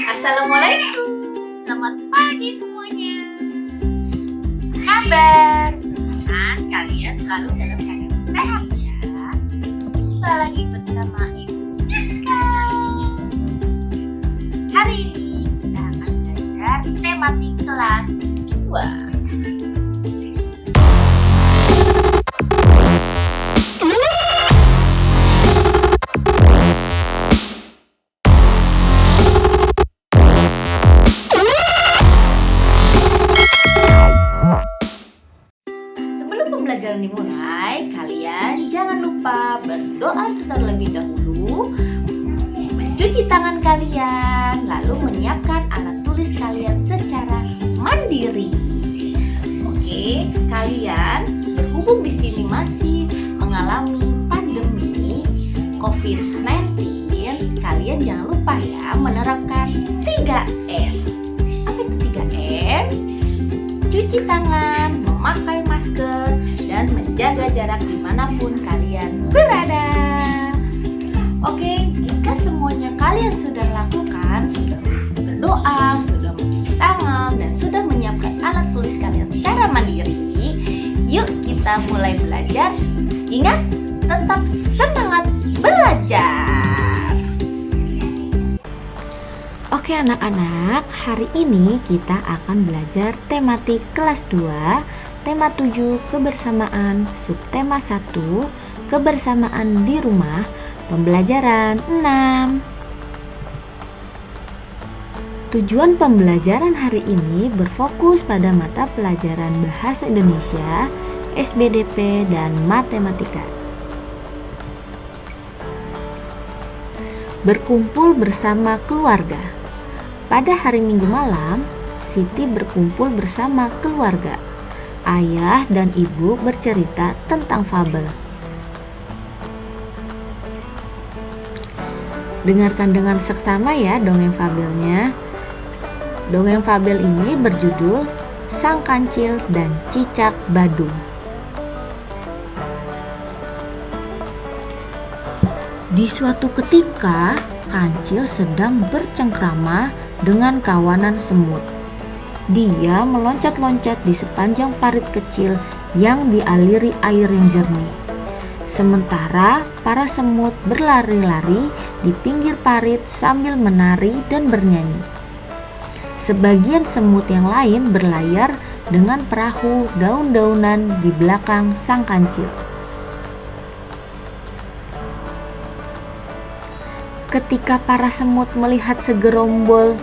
Assalamualaikum, selamat pagi semuanya. Kabar? Mudah-mudahan kalian selalu dalam keadaan sehat ya. Jumpa lagi bersama Ibu Siska. Hari ini kita akan belajar tematik kelas 2. Pembelajaran dimulai, kalian jangan lupa berdoa terlebih dahulu, mencuci tangan kalian, lalu menyiapkan alat tulis kalian secara mandiri. Oke, kalian berhubung di sini masih mengalami pandemi COVID-19, kalian jangan lupa ya menerapkan 3M. Apa itu 3M? Cuci tangan, memakai masker, dan menjaga jarak dimanapun kalian berada. Oke, jika semuanya kalian sudah lakukan, sudah berdoa, sudah mencuci tangan, dan sudah menyiapkan alat tulis kalian secara mandiri, yuk kita mulai belajar. Ingat, tetap semangat belajar. Oke anak-anak, hari ini kita akan belajar tematik kelas 2, tema 7 kebersamaan, subtema 1 kebersamaan di rumah, pembelajaran 6. Tujuan pembelajaran hari ini berfokus pada mata pelajaran Bahasa Indonesia, SBDP, dan Matematika. Berkumpul bersama keluarga. Pada hari Minggu malam, Siti berkumpul bersama keluarga. Ayah dan ibu bercerita tentang fabel. Dengarkan dengan seksama ya dongeng fabelnya. Dongeng fabel ini berjudul Sang Kancil dan Cicak Badung. Di suatu ketika, Kancil sedang bercengkrama dengan kawanan semut. Dia meloncat-loncat di sepanjang parit kecil yang dialiri air yang jernih. Sementara para semut berlari-lari di pinggir parit sambil menari dan bernyanyi. Sebagian semut yang lain berlayar dengan perahu daun-daunan di belakang sang kancil. Ketika para semut melihat segerombol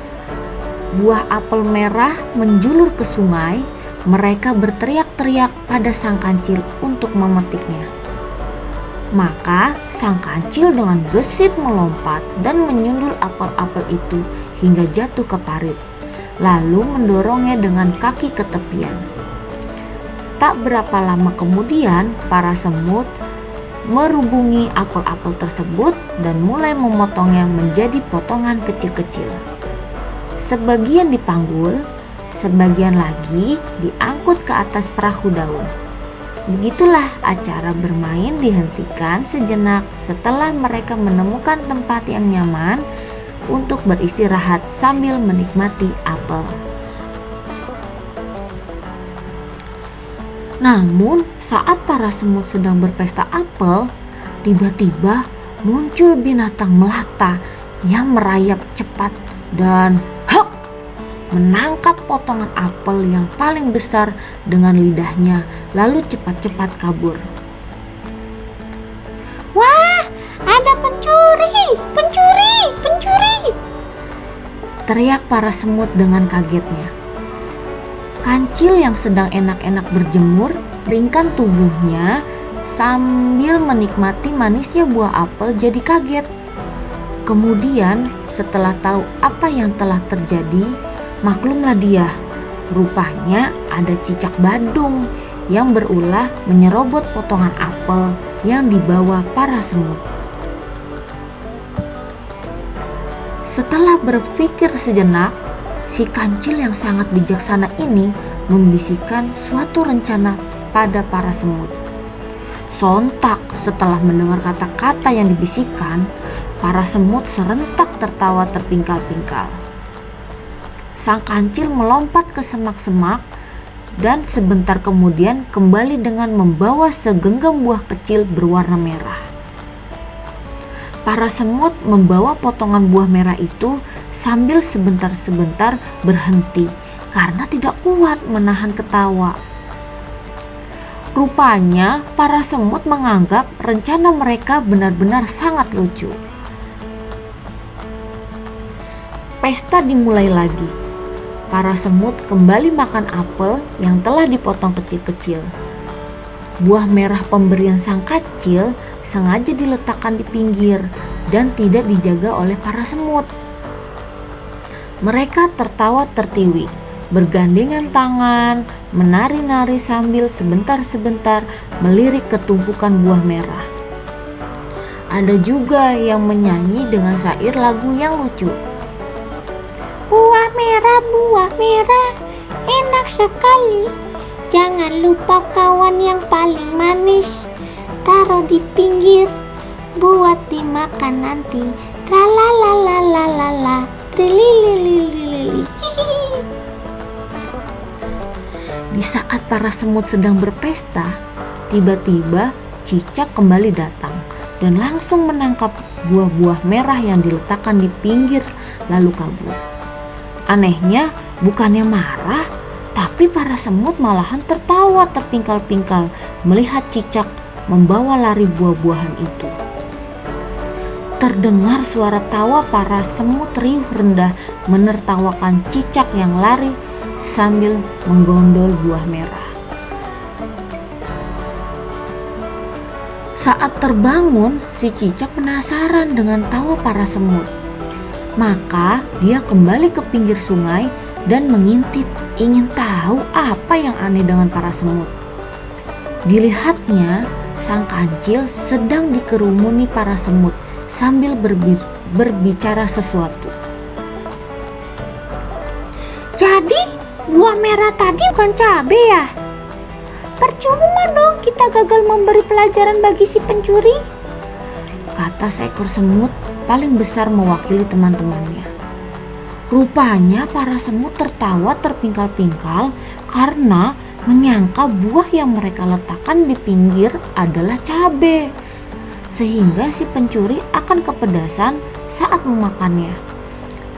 buah apel merah menjulur ke sungai, mereka berteriak-teriak pada sang kancil untuk memetiknya. Maka sang kancil dengan gesit melompat dan menyundul apel-apel itu hingga jatuh ke parit, lalu mendorongnya dengan kaki ke tepian. Tak berapa lama kemudian, para semut merubungi apel-apel tersebut dan mulai memotongnya menjadi potongan kecil-kecil. Sebagian dipanggul, sebagian lagi diangkut ke atas perahu daun. Begitulah acara bermain dihentikan sejenak setelah mereka menemukan tempat yang nyaman untuk beristirahat sambil menikmati apel. Namun, saat para semut sedang berpesta apel, tiba-tiba muncul binatang melata yang merayap cepat dan menangkap potongan apel yang paling besar dengan lidahnya, lalu cepat-cepat kabur. Wah, ada pencuri, pencuri, pencuri! Teriak para semut dengan kagetnya. Kancil yang sedang enak-enak berjemur ringkan tubuhnya sambil menikmati manisnya buah apel jadi kaget. Kemudian setelah tahu apa yang telah terjadi, maklumlah dia. Rupanya ada cicak badung yang berulah menyerobot potongan apel yang dibawa para semut. Setelah berpikir sejenak, si kancil yang sangat bijaksana ini membisikkan suatu rencana pada para semut. Sontak setelah mendengar kata-kata yang dibisikkan, para semut serentak tertawa terpingkal-pingkal. sang kancil melompat ke semak-semak dan sebentar kemudian kembali dengan membawa segenggam buah kecil berwarna merah. Para semut membawa potongan buah merah itu sambil sebentar-sebentar berhenti karena tidak kuat menahan ketawa. Rupanya para semut menganggap rencana mereka benar-benar sangat lucu. Pesta dimulai lagi. Para semut kembali makan apel yang telah dipotong kecil-kecil. Buah merah pemberian sang kancil sengaja diletakkan di pinggir dan tidak dijaga oleh para semut. Mereka tertawa tertiwi, bergandengan tangan, menari-nari sambil sebentar-sebentar melirik ke tumpukan buah merah. Ada juga yang menyanyi dengan syair lagu yang lucu. Buah merah, enak sekali. Jangan lupa kawan yang paling manis. Taruh di pinggir, buat dimakan nanti. Tralalalala, trililililili. Di saat para semut sedang berpesta, tiba-tiba cicak kembali datang dan langsung menangkap buah-buah merah yang diletakkan di pinggir lalu kabur. Anehnya, bukannya marah, tapi para semut malahan tertawa terpingkal-pingkal melihat cicak membawa lari buah-buahan itu. Terdengar suara tawa para semut riuh rendah menertawakan cicak yang lari sambil menggondol buah merah. Saat terbangun, si cicak penasaran dengan tawa para semut. Maka dia kembali ke pinggir sungai dan mengintip, ingin tahu apa yang aneh dengan para semut. Dilihatnya, sang kancil sedang dikerumuni para semut sambil berbicara sesuatu. Jadi, buah merah tadi bukan cabai ya? Percuma dong kita gagal memberi pelajaran bagi si pencuri, kata seekor semut paling besar mewakili teman-temannya. Rupanya para semut tertawa terpingkal-pingkal karena menyangka buah yang mereka letakkan di pinggir adalah cabai, sehingga si pencuri akan kepedasan saat memakannya.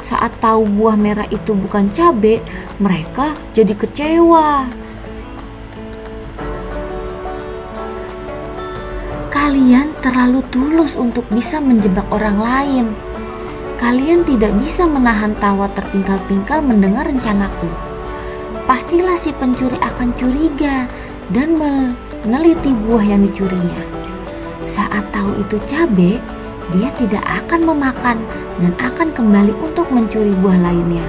Saat tahu buah merah itu bukan cabai, mereka jadi kecewa. Kalian terlalu tulus untuk bisa menjebak orang lain. Kalian tidak bisa menahan tawa terpingkal-pingkal mendengar rencanaku. Pastilah si pencuri akan curiga dan meneliti buah yang dicurinya. Saat tahu itu cabai, dia tidak akan memakan dan akan kembali untuk mencuri buah lainnya.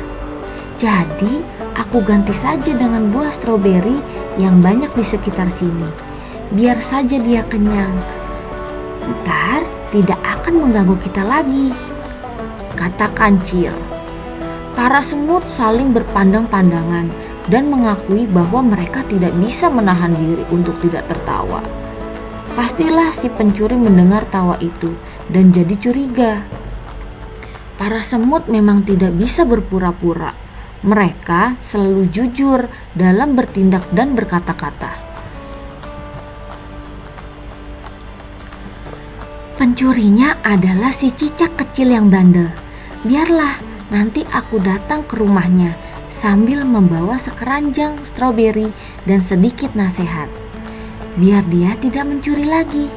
Jadi, aku ganti saja dengan buah stroberi yang banyak di sekitar sini. Biar saja dia kenyang. Ntar tidak akan mengganggu kita lagi, kata kancil. Para semut saling berpandang-pandangan dan mengakui bahwa mereka tidak bisa menahan diri untuk tidak tertawa. Pastilah si pencuri mendengar tawa itu dan jadi curiga. Para semut memang tidak bisa berpura-pura. Mereka selalu jujur dalam bertindak dan berkata-kata. Pencurinya adalah si cicak kecil yang bandel. Biarlah, nanti aku datang ke rumahnya sambil membawa sekeranjang stroberi dan sedikit nasihat. Biar dia tidak mencuri lagi,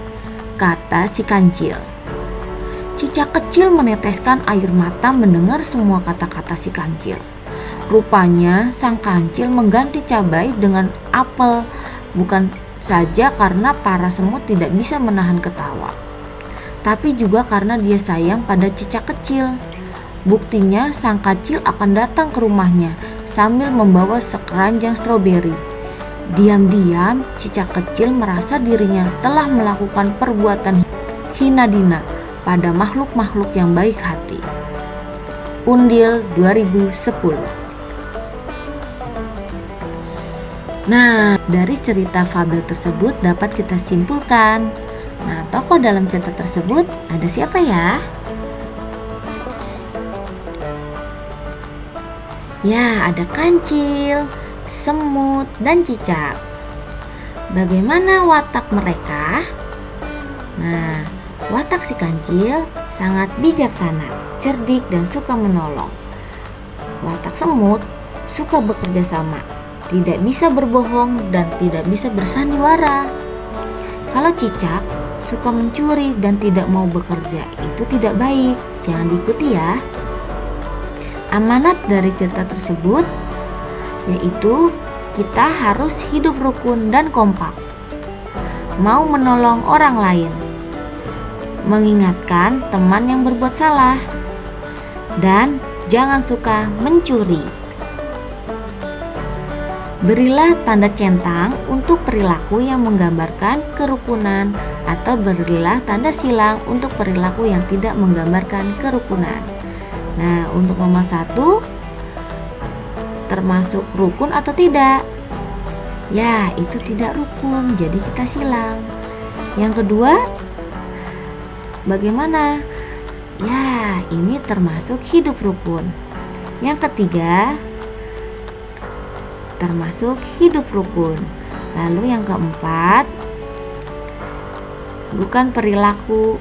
kata si kancil. Cicak kecil meneteskan air mata mendengar semua kata-kata si kancil. Rupanya sang kancil mengganti cabai dengan apel, bukan saja karena para semut tidak bisa menahan ketawa, tapi juga karena dia sayang pada cicak kecil. Buktinya sang kancil akan datang ke rumahnya sambil membawa sekeranjang stroberi. Diam-diam cicak kecil merasa dirinya telah melakukan perbuatan hina dina pada makhluk-makhluk yang baik hati. Undil 2010. Nah, dari cerita fabel tersebut dapat kita simpulkan. Nah, tokoh dalam cerita tersebut ada siapa ya? Ya, ada kancil, semut, dan cicak. Bagaimana watak mereka? Nah, watak si kancil sangat bijaksana, cerdik, dan suka menolong. Watak semut suka bekerja sama, tidak bisa berbohong, dan tidak bisa bersandiwara. Kalau cicak suka mencuri dan tidak mau bekerja, itu tidak baik, jangan diikuti ya. Amanat dari cerita tersebut yaitu kita harus hidup rukun dan kompak, mau menolong orang lain, mengingatkan teman yang berbuat salah, dan jangan suka mencuri. Berilah tanda centang untuk perilaku yang menggambarkan kerukunan, atau berilah tanda silang untuk perilaku yang tidak menggambarkan kerukunan. Nah, untuk nomor 1, termasuk rukun atau tidak? Ya, itu tidak rukun, jadi kita silang. Yang kedua, bagaimana? Ya, ini termasuk hidup rukun. Yang ketiga, termasuk hidup rukun. Lalu yang keempat, bukan perilaku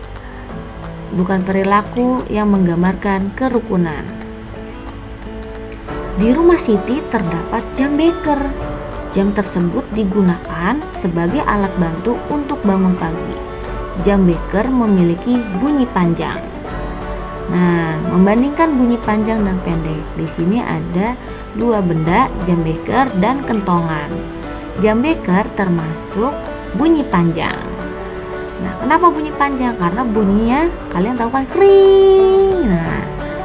yang menggambarkan kerukunan. Di rumah Siti terdapat jam beker. Jam tersebut digunakan sebagai alat bantu untuk bangun pagi. Jam beker memiliki bunyi panjang. Nah, membandingkan bunyi panjang dan pendek, di sini ada 2 benda, jam beker dan kentongan. Jam beker termasuk bunyi panjang. Nah, kenapa bunyi panjang? Karena bunyinya kalian tahu kan, kring. Nah,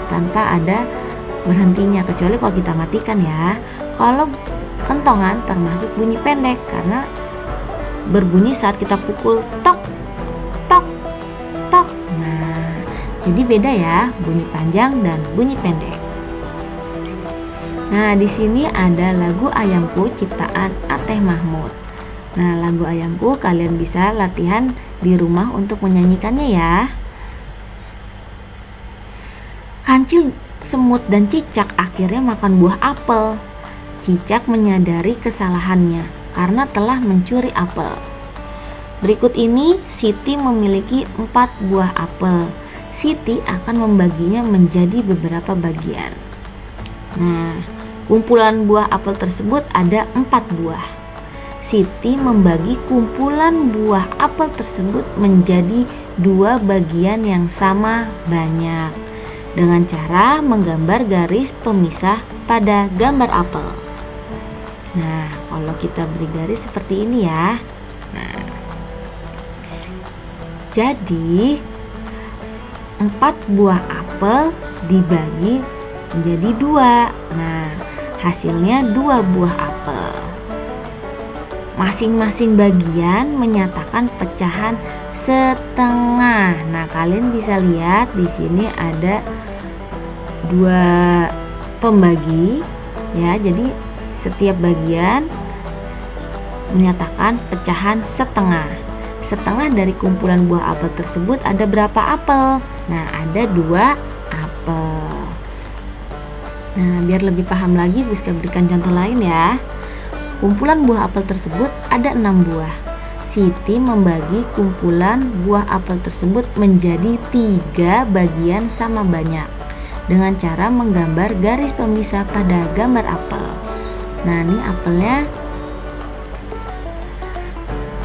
tanpa ada berhentinya, kecuali kalau kita matikan ya. Kalau kentongan termasuk bunyi pendek karena berbunyi saat kita pukul tok tok tok. Nah, jadi beda ya, bunyi panjang dan bunyi pendek. Nah, di sini ada lagu Ayamku ciptaan Ateh Mahmud. Nah, lagu Ayamku kalian bisa latihan di rumah untuk menyanyikannya ya. Kancil, semut, dan cicak akhirnya makan buah apel. Cicak menyadari kesalahannya karena telah mencuri apel. Berikut ini Siti memiliki 4 buah apel. Siti akan membaginya menjadi beberapa bagian. Nah, kumpulan buah apel tersebut ada 4 buah. Siti membagi kumpulan buah apel tersebut menjadi 2 bagian yang sama banyak, dengan cara menggambar garis pemisah pada gambar apel. Nah, kalau kita beri garis seperti ini ya. Nah, jadi 4 buah apel dibagi menjadi 2. Nah, hasilnya 2 buah apel. Masing-masing bagian menyatakan pecahan setengah. Nah, kalian bisa lihat di sini ada 2 pembagi ya. Jadi setiap bagian menyatakan pecahan setengah. Setengah dari kumpulan buah apel tersebut ada berapa apel? Nah, ada 2 apel. Nah, biar lebih paham lagi, bisa berikan contoh lain ya. Kumpulan buah apel tersebut ada 6 buah. Siti membagi kumpulan buah apel tersebut menjadi 3 bagian sama banyak dengan cara menggambar garis pemisah pada gambar apel. Nah, ini apelnya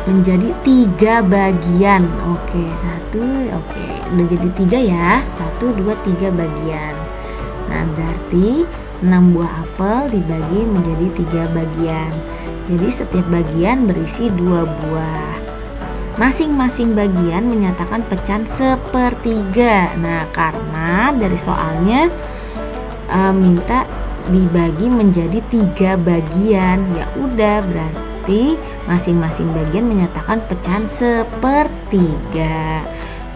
menjadi 3 bagian. Oke, udah jadi 3 ya. 1, 2, 3 bagian. Nah, berarti 6 buah apel dibagi menjadi 3 bagian. Jadi setiap bagian berisi 2 buah. Masing-masing bagian menyatakan pecahan sepertiga. Nah, karena dari soalnya minta dibagi menjadi 3 bagian, ya udah berarti masing-masing bagian menyatakan pecahan sepertiga.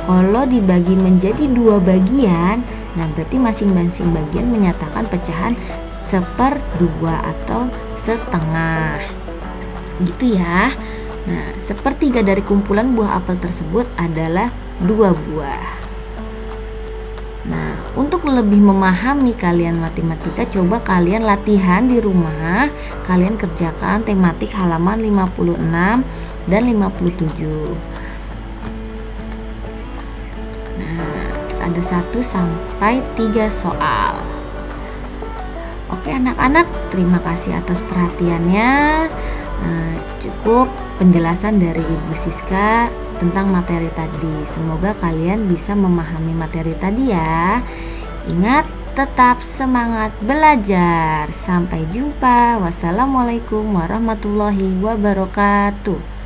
Kalau dibagi menjadi 2 bagian, nah berarti masing-masing bagian menyatakan pecahan 1/2 atau setengah. Gitu ya. Nah, 1/3 dari kumpulan buah apel tersebut adalah 2 buah. Nah, untuk lebih memahami kalian matematika, coba kalian latihan di rumah. Kalian kerjakan tematik halaman 56 dan 57. Nah, ada 1 sampai 3 soal. Oke anak-anak, terima kasih atas perhatiannya. Cukup penjelasan dari Ibu Siska tentang materi tadi. Semoga kalian bisa memahami materi tadi ya. Ingat, tetap semangat belajar. Sampai jumpa. Wassalamualaikum warahmatullahi wabarakatuh.